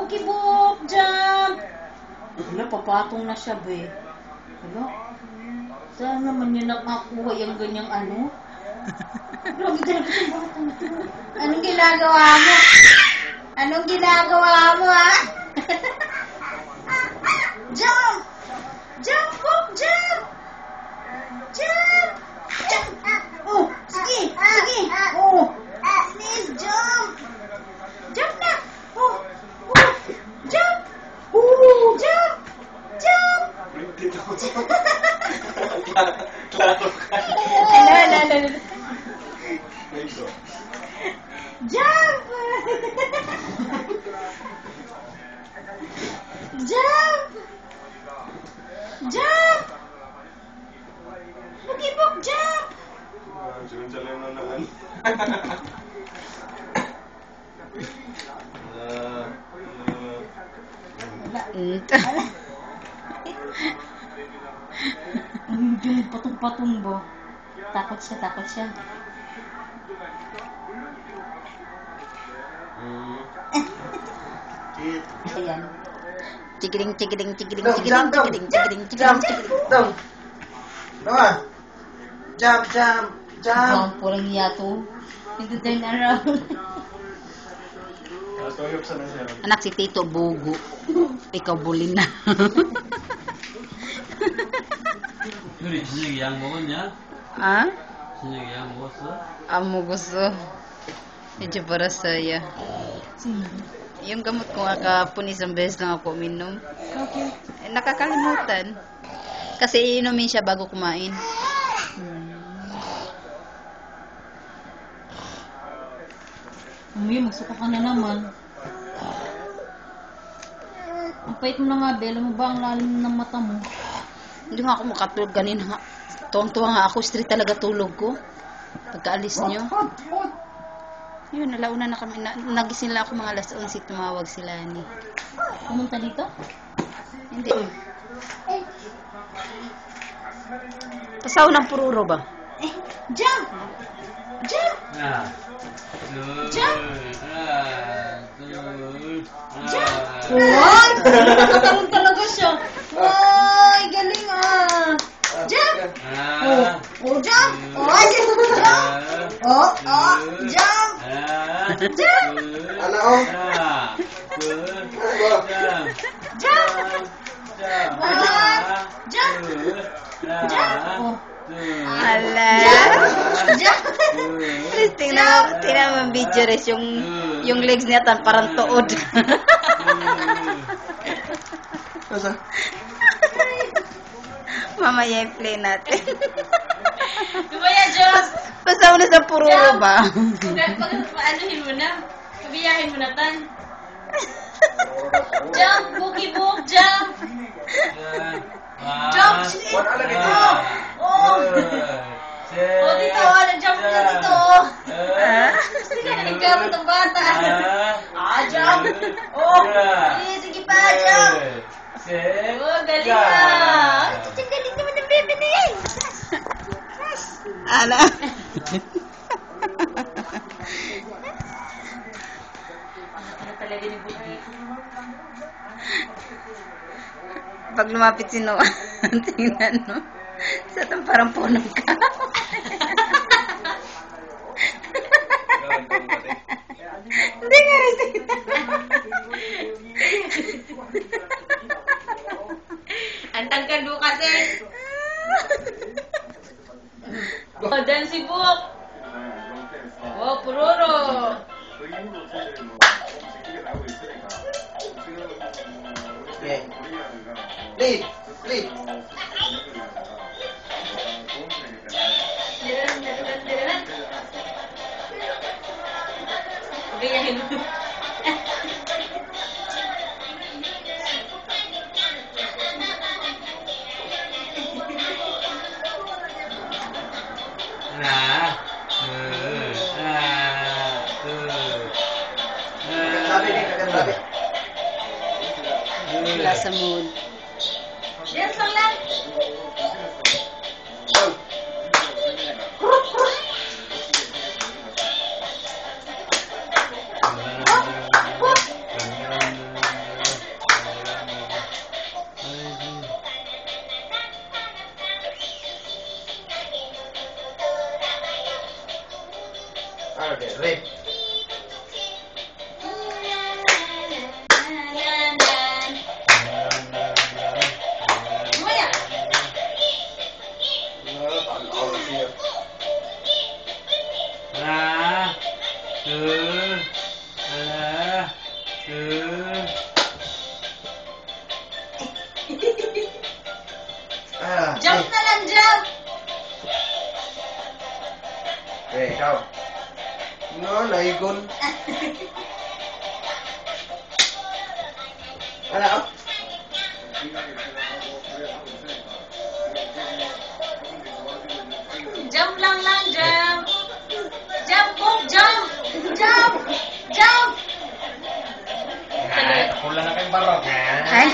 Bukibok! Jump! Wala, papatong na siya, be. Wala. Saan naman niya nakakuha yung ganyang ano? Grabe talaga siyang batang ito. Anong ginagawa mo? Anong ginagawa mo, ha? Jump! Jump, Bok! Jump! Jump! Jump! Oh, sige! Sige! Oh! Please, jump! Jump na! Oh! Oh! Jump! Oh! Jump! Jump! Klaro ka. Ano? Jump! Jump! Jump! Bukibok, jump! Jalan-jalan na naman. Yung patong-patong ba? Takot siya. Ayan. Chigiling. Jump. Down. Come on. Jump. Ang pulang yato. Hindi turn around. Tuyok sana siya. Anak si Tito Bugo. Ikaw bulin na. 우리 저녁에 약 먹었냐? Ah? 저녁에 약 먹었어? Amo gusto. Medyo para sa'yo. Yung gamot ko nga kahapon, isang beses lang ako uminom. Okay. Nakakalimutan. Kasi iinumin siya bago kumain. Magsuka ka na naman. Ang pait mo na nga, Bella mo ba ang lalim ng mata mo? Hindi nga ako makatulog kanina nga. Tuwang-tuwa nga ako, straight talaga tulog ko. Pagkaalis nyo. Yun, nalauna na kami. Nagising lang ako mga alas 11, tumawag sila ni. Pumunta dito? Hindi. Pasaw ng pururo ba? Jump! Jump! 하나, 둘, Jump! 하나, 둘, Jump! 하나, Wow! Nakakaroon talaga siya. Wow! Galing ah! Jump! 하나, Oh, jump! Oh, jump! Oh, jump! 하나, Jump! Ano, oh? 하나, 둘, Jump! 하나, Jump! 둘, Jump! 하나, Oh. 둘, Ala! Jump! Please, tingnan mo ang video res yung legs niya tan parang tuod. Asa? Mamaya i-play natin. Lumaya, Diyos! Pasaw na sa pururo ba? Pag-anuhin mo na. Pabiyahin mo na, Tan. Jump! Bukibok! Jump! Jump! One ala dito. Oh! Oh, dito! Nag-jump na dito! Hindi ka na nagkamot ang bata. Jump! Oh! Sige pa, jump! Oh, galing na! Ang galing naman ng bebe na yan! Ala. Ano talaga ni Bugi? Pag lumapit si Noah, tingnan mo. Sa tang parang punong ka. Hindi nga rin Ang tangkad mo kasi! Oh, dan si Buk! Oh, puroro! Okay. Lead. Gayahin mo. 하나, 둘, 하나, 둘, Sabi ni kaganda. wala sa mood. Dance lang lang! Jump na lang, jump! Ikaw. No, naigon. Ano ka? Jump lang, jump! Jump, Bob, jump! Jump! Jump! Kulang na kayong barok, ha? Ay,